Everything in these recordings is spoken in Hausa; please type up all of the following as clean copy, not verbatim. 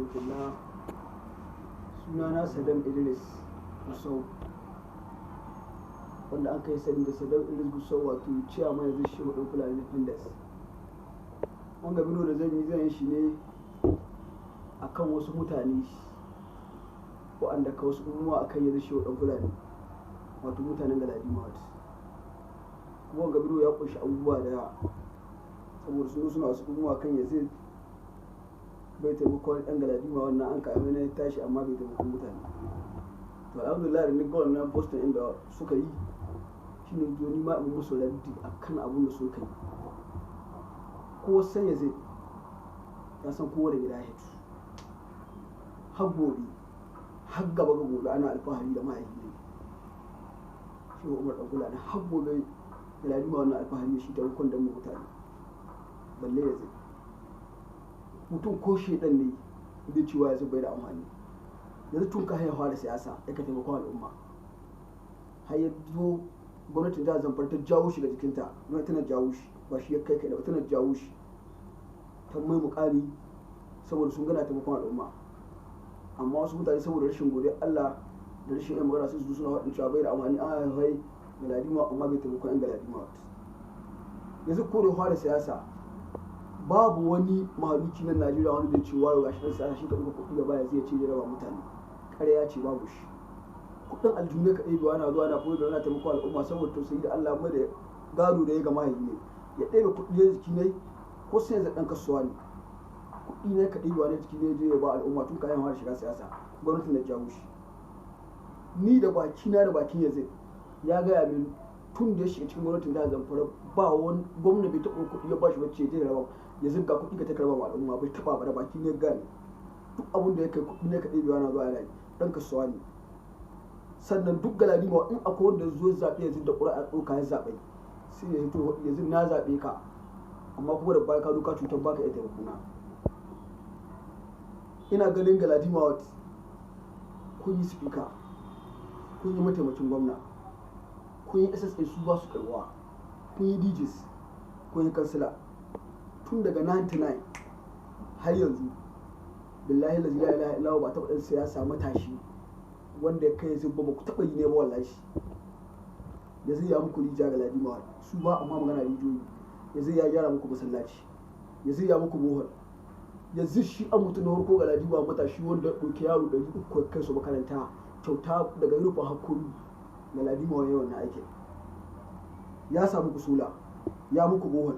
rahmatullah. Sunana Sadam Idris Gusau, wanda aka yi sani da Sadam Idris Gusau, wato ciyaman yanzu shi ɗan Fulani Independence. Wanga bidiyo da zan yi shi ne akan wasu mutane waɗanda ka wasu umuwa akan yanzu shi ɗan Fulani, wato mutanen Galadima. Kuma wanga bidiyo ya ƙunshi abubuwa da yawa, saboda suna wasu umuwa kan yanzu bai taimakon ɗan Galadima, wannan an ka amina ya tashi amma bai taimakon mutane. To alhamdulillah da ni ga wannan postin inda suka yi shi ne zo ni ma in musu raddi akan abin da suka yi. Ko sanya zai ya san kowa da gida ya hito, har gobe har gaba ga gobe ana alfahari da mahaifi ne shi Umar ɗan Fulani, har gobe Galadima wannan alfahari da shi ta hukun dan mutane, balle ya zai mutum ko shedan ne bai cewa yanzu bai da amfani. Yanzu tun ka haihuwa da siyasa ya ka taimakon al'umma, har ya zo gwamnatin jihar Zamfara ta jawo shi ga jikinta, don tana jawo shi ba shi ya kai da tana jawo shi ta mai mukami saboda sun gana taimakon al'umma. Amma wasu mutane saboda rashin godiyar Allah da rashin yan magana sun suna faɗin cewa bai da amfani, an haifai Galadima amma bai taimakon yan Galadima. Yanzu ko da fara siyasa babu wani mahaluki na Najeriya wanda zai ce wayo gashi dan siyasa shi ka duka kuɗi da baya zai ce zai raba mutane. Ƙarya ce, babu shi. Kuɗin aljume ka ɗebe ana zuwa ana koyar da ana taimakon al'umma saboda tausayi da Allah mai da gado da ya ga mahaifi ne. Ya ɗebe kuɗi ya jiki ne ko sai yanzu ɗan kasuwa ne. Kuɗi ne ka ɗebe wani jiki ne je ya ba al'umma tun kayan fara shiga siyasa, gwamnatin da jawo shi. Ni da bakina da bakin yanzu ya gaya min tun da ya shiga cikin gwamnatin da Zamfara ba wani gwamna bai taɓa kuɗi ya ba shi wacce zai raba ya zirga kuɗi ka ta karba wa al'umma, bai taɓa ba da baki ne gane. Duk abin da ya kai kuɗi ne ka ɗebe na zuwa yana yi, ɗan kasuwa ne. Sannan duk Galadima in akwai wanda ya zo zaɓe yanzu da ƙuri'a ɗauka ya zaɓe sai ya hito yanzu na zaɓe ka amma kuma da baya ka zo ka cutar baka iya taimako na. Ina ganin Galadima wat kun yi speaker, kun yi mataimakin gwamna, kun yi SSA su ba su karɓuwa, kun yi DJs, kun yi kansila. Tun daga 99 har yanzu billahi la ilaha illallah ba taɓa ɗan siyasa matashi wanda ya kai yanzu ba ku taɓa yi ne ba wallahi. Yanzu ya muku rijiya Galadima su ba amma magana rijiyoyi, yanzu ya gyara muku masallaci, yanzu ya muku bohol, yanzu shi an mutu na farko Galadima matashi wanda ɗauki yaro 300 kai su makaranta kyauta daga rufin hakuri. Galadima wa yawan na aikin ya samu kusula, ya muku bohol.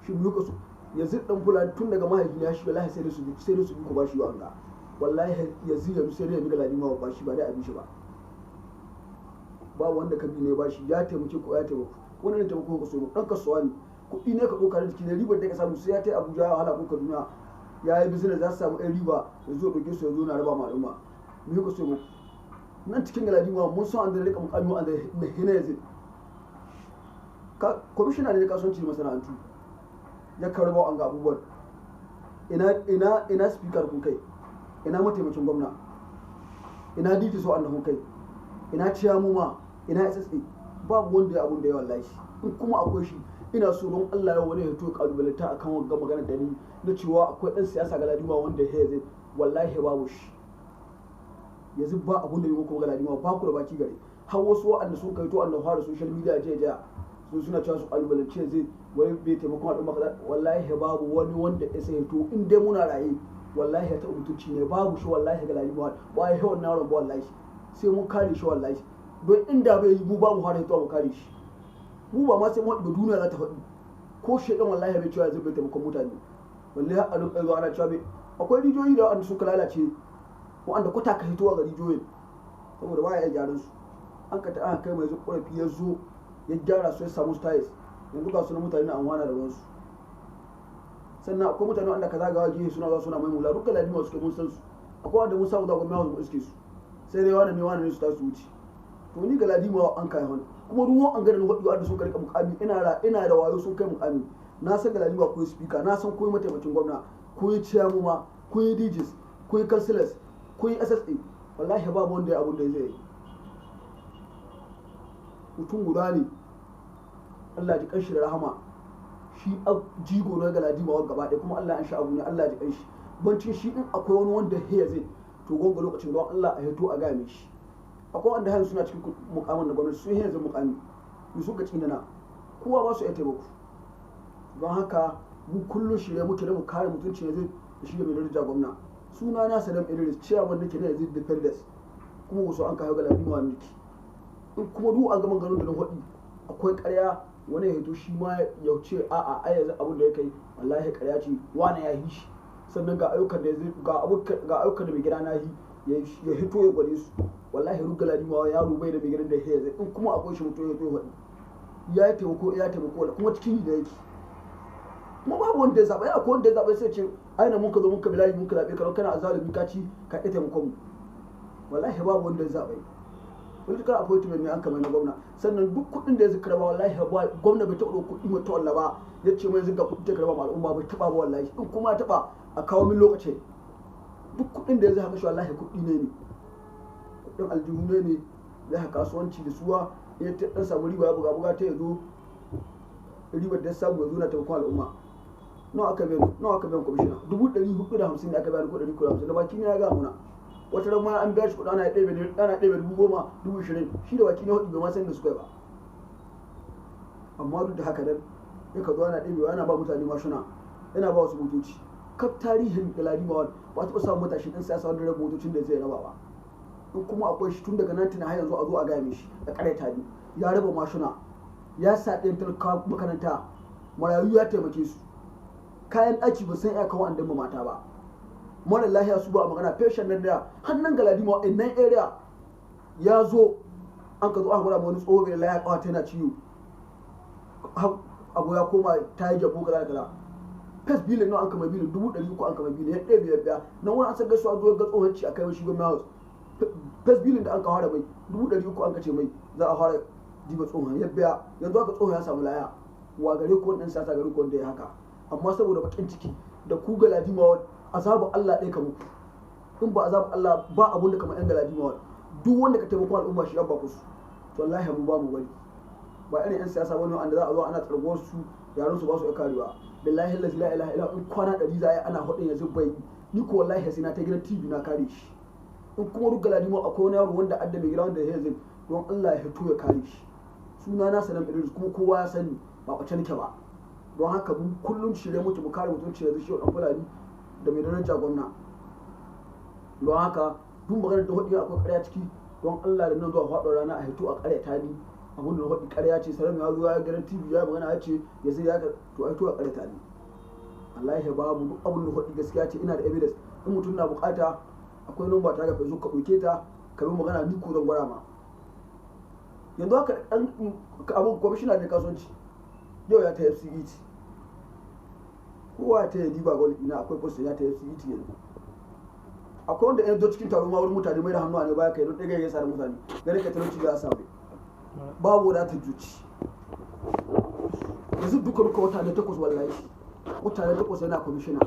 Shi muka so yanzu dan Fulani tun daga mahaifi ya shi wallahi sai da su ku ba shi wanga, wallahi yanzu sai da Galadima ba shi ba dai abin shi ba wanda ka bi ne ba shi ya taimake ko ya taimako wannan taimako ka so dan kasuwa ne, kuɗi ne ka ɗauka da jiki ne ribar da ka samu sai ya tai Abuja ya wahala ko Kaduna ya yi business za su samu ɗan riba yanzu ɗauke su yanzu na raba ma al'umma. Me ka so mu nan cikin Galadima mun san an da rika mukami an da hina yanzu kwamishina ne na kasuwanci da masana'antu ya karba an ga abubuwan. Ina speaker kun kai, ina mataimakin gwamna, ina DT so an kun kai, ina ciyamuma, ina SSA, babu wanda ya abun da yawa wallahi. In kuma akwai shi ina so don Allah ya wani ya to kalubalanta akan wanga magana da ni na cewa akwai ɗan siyasa Galadima wanda ya zai wallahi babu shi. Yanzu ba abun da yi muku Galadima ba ku da baki gare, har wasu waɗanda sun kai to an da fara social media jiya su suna cewa su kalubalance zai wai bai taimakon al'umma kaza. Wallahi babu wani wanda ya sai to in dai muna raye wallahi ya taɓa mutunci ne, babu shi wallahi Galadima ba ya yawan naron ba wallahi sai mun kare shi wallahi. Don inda bai yi mu babu fara hito mu kare shi, mu ba ma sai mu da duniya za ta faɗi ko shedan wallahi bai cewa zai bai taimakon mutane. Wallahi a duk zuwa ana cewa bai akwai rijiyoyi da wanda suka lalace wanda kwata ka hitowa ga rijiyoyin saboda baya ya gyaran su. An ka ta aka kai mai ƙorafi ya zo ya gyara su ya samu styles, yanzu ga sunan mutane na amfana da ruwansu. Sannan akwai mutane wanda ka zagawa jihe suna zuwa suna mai mula duk Galadima suke mun san su, akwai wanda mun samu zagon mawa iske su sai dai wani ne su tasu wuce. To ni Galadima an kai wani kuma ruwan an gada na hudu da sun karɓa mukami ina da wayo sun kai mukami. Na san Galadima ko speaker, na san ko mataimakin gwamna, ko yi ciyamuma, ko yi DJs, ko yi councilors, ko yi SSA. Wallahi babu wanda ya abun da zai yi. Mutum guda ne Allah ji kanshi da rahama, shi jigo na Galadima wa gaba ɗaya kuma Allah ya sha abu ne Allah ji kanshi. bancin shi in akwai wani wanda ya zai to gonga lokacin don Allah a hito a game shi akwai wanda hannu suna cikin mukamin da gwamnati sun yanzu mukami su suka tsinana kowa ba su iya taimako don haka mu kullum shirye muke da mu kare mutunci ne zai shi da mai daraja gwamna suna na Saddam Idris chairman nake na Yazid Defenders kuma wasu an kawo galadi ma nake in kuma duk an ga maganganun da na hudi akwai ƙarya wani ya hito shi ma ya ce a'a ai yanzu abin da ya kai wallahi ƙarya ce wani ya yi shi sannan ga ayyukan da ga ayyukan da mai gida na yi ya hito ya gwade su wallahi ruga ladima yaro bai da mai gidan da ya in kuma akwai shi mutum ya hito ya hudi ya taimako kuma cikin da yake kuma babu wanda ya zaɓa akwai wanda ya zaɓa sai ce aina mun ka zo mun ka bilayi mun ka zaɓe ka kana azalimi ka ci ka ita taimakon mu wallahi babu wanda ya zaɓa political appointment ne an kamar na gwamna sannan duk kuɗin da ya zikira ba wallahi gwamna bai taɓa kuɗi mai tawalla ba ya ce mai zuga kuɗi ta karɓa ma al'umma bai taɓa ba wallahi in kuma ya taɓa a kawo min lokacin duk kuɗin da ya zai haka shi wallahi kuɗi ne kuɗin aljihu ne zai haka kasuwanci da suwa ya ɗan samu riba ya buga ta ya zo ribar da ya samu ya zo na taimakon al'umma nawa aka biyan kwamishina 450 da aka biya ko 450 da baki ne ya ga muna wata ran ma an biya shi kuɗi ana ɗebe 10,000 20,000 shi da baki ne hudu bai ma san da suka yi ba amma duk da haka nan ya ka zo ana ɗebewa yana ba mutane mashina yana ba wasu motoci kaf tarihin da ladimawa ba ta samun matashi ɗan siyasa wanda rabu motocin da zai raba ba in kuma akwai shi tun daga nan tana har yanzu a zo a gaya mishi da ƙaraita ne ya raba mashina ya sa ɗayan talaka makaranta marayu ya taimake su kayan ɗaki ba san iya kawo an damma mata ba mara lahiya su ba a magana feshen nan da hannun galadima a nan area ya zo an ka zo aka gwada wani tsoho mai lahiya kawata yana ciwo abu ya koma ta yi jabo kaza da kaza fes bilin nawa an kama bilin 300,000 an kama bilin ya ɗaya biyar biya nan wani an san gaisuwa zo ga tsohon ci a kai shi gwamna house fes bilin da an ka fara mai 300,000 an ka ce mai za a fara diba tsohon ya biya yanzu aka tsohon ya samu laya wa gare ko ɗan siyasa gare ko wanda ya haka amma saboda bakin ciki da ku galadima azabu Allah ɗaya kamu in ba azabu Allah ba abun da kamar yan galadima duk wanda ka taimako al'umma shi rabba kusu to wallahi mu ba mu bari ba irin yan siyasa wani wanda za a zo ana tsargo su yaran su ba su ya karewa billahi la ilaha illa in kwana 100 za a yi ana hudin yanzu bai ni ko wallahi sai na ta gidan TV na kare shi in kuma duk galadima akwai wani yaro wanda adda mai gida wanda ya yanzu don Allah ya fito ya kare shi suna na Saddam Idris kuma kowa ya sani ba kwace nake ba don haka mun kullum shirye muke mu kare mutunci da shi dan fulani da mai daraja gwamna don haka duk maganar da hudu akwai ƙarya ciki don Allah da nan zuwa faɗo rana a hito a ƙarya ta ni abin da hudu ƙarya ce sarar ya zo ya gidan TV ya magana ya ce ya sai ya to a hito a ƙarya ta ni Allah ya babu duk abin da hudu gaskiya ce ina da evidence in mutum na bukata akwai number ta ga Facebook ka ɗauke ta ka bi magana ni ko zan gwara ma yanzu haka ɗan abin kwamishina ne kasuwanci yau ya ta FCET kowa ta yi diba gwal ina akwai post ya ta FCET yanzu akwai wanda ya zo cikin taron ma wurin mutane mai da hannu ne baya kai don ɗaya ya sa da mutane gare ka talauci ga samu babu wadatar zuci yanzu duka mutane 8 wallahi mutane 8 yana kwamishina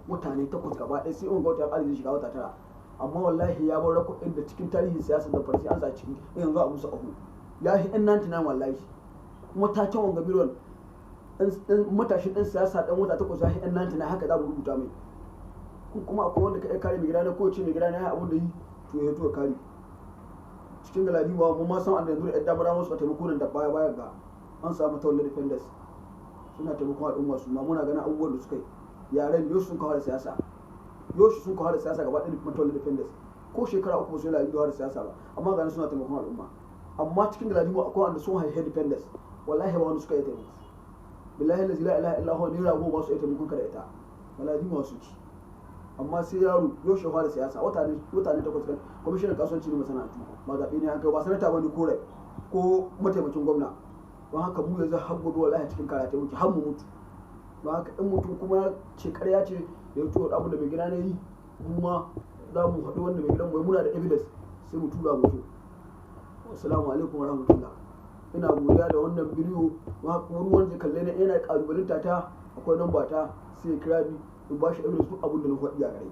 mutane 8 gaba ɗaya sai wanga wata ƙarfi shiga wata 9 amma wallahi ya bar rakuɗin da cikin tarihin siyasar da farsi an sa ciki yanzu a musu abu ya yi 99 wallahi kuma taken wanga biron matashin ɗan siyasa ɗan wata 8 ya yi 99 haka za mu rubuta mai kuma akwai wanda ka iya kare mai gida na kowace mai gida na ya abin da yi to ya to kare cikin galadiwa mu ma san an yanzu da yadda bara musu taimako nan da baya ga an samu tawalla defenders suna taimakon al'umma su ma muna ganin abubuwan da suka yi yaren yau sun kawo da siyasa yau sun kawo da siyasa gaba ɗaya matawalla defenders ko shekara 3 sai la da siyasa ba amma ganin suna taimakon al'umma amma cikin galadiwa akwai wanda sun haihe defenders wallahi ba wanda suka yi taimako billahi la ilaha illa huwa ni rago ba su yi taimakon ka da ita galadiwa su ci amma sai yaro yau shi fara siyasa wata ne 8 kan kwamishinan kasuwanci ne masana'antu ba zaɓe ne an kai ba sanata ba ne ko rai ko mataimakin gwamna don haka mu yanzu har gudu wallahi cikin karate muke har mu mutu don haka in mutum kuma ce ƙarya ce da ya tuwa abin da mai gida ne yi kuma za mu haɗu wanda mai gidan mu muna da evidence sai mu tura mutum assalamu alaikum wa rahmatullah ina godiya da wannan bidiyo don haka kuma ruwan zai kalle ne yana ƙalubalanta ta akwai namba ta sai ya kira ni in ba shi evidence duk abin da na faɗi a gare